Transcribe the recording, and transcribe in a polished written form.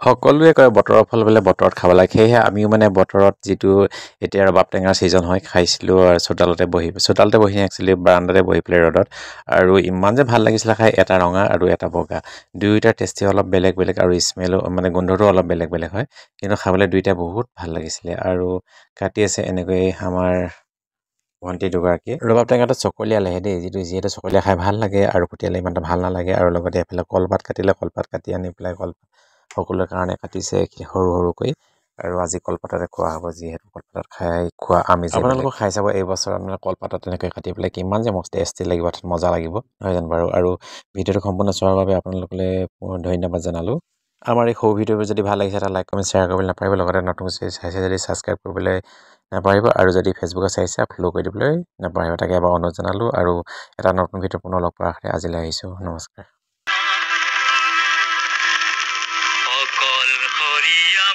সকলোৱে কয় বতৰৰ ফল বোলে বতৰত খাব লাগে সেয়েহে আমিও মানে বতৰত যিটো এতিয়া ৰবাব টেঙাৰ ছিজন হয় খাইছিলোঁ আৰু চোতালতে বহি একচুৱেলি বাৰাণ্ডাতে বহি পেলাই ৰ'দত আৰু ইমান যে ভাল লাগিছিলে খাই এটা ৰঙা আৰু এটা বগা দুয়োটাৰ টেষ্টি অলপ বেলেগ বেলেগ আৰু স্মেলো মানে গোন্ধটো অলপ বেলেগ বেলেগ হয় কিন্তু খাবলৈ দুয়োটা বহুত ভাল লাগিছিলে আৰু কাটি আছে এনেকৈ আমাৰ ভণ্টি দুগৰাকী ৰবাব টেঙাটো চকলীয়ালেহে দেই যিহেতু চকলীয়া খাই ভাল লাগে আৰু কুটিয়ালে ইমান এটা ভাল নালাগে আৰু লগতে এফালে কলপাত কাটি আনি পেলাই সকলোৰে কাৰণে কাটিছে সৰু সৰুকৈ আৰু আজি কলপাততে খোৱা হ'ব যিহেতু কলপাতত খাই খোৱা আমেজে আপোনালোকক খাই চাব এই বছৰ মানে কলপাতত তেনেকৈ কাটি পেলাই কিমান যে মস্ত টেষ্টি লাগিব মজা লাগিব নহয় জানো বাৰু আৰু ভিডিঅ'টো সম্পূৰ্ণ চোৱাৰ বাবে আপোনালোকলৈ ধন্যবাদ জনালোঁ আমাৰ এই সৰু ভিডিঅ'বোৰ যদি ভাল লাগিছে এটা লাইক কমেণ্ট শ্বেয়াৰ কৰিবলৈ নাপাহৰিব লগতে নতুন চাইছে যদি ছাবস্ক্ৰাইব কৰিবলৈ নাপাহৰিব আৰু যদি ফেচবুকত চাইছে ফ'ল' কৰি দিবলৈ নাপাহৰিব তাকে এবাৰ অনুৰোধ জনালোঁ আৰু এটা নতুন ভিডিঅ' পুনৰ লগ পোৱাৰ আশাৰে আজিলৈ আহিছোঁ নমস্কাৰ অকলশৰীয়া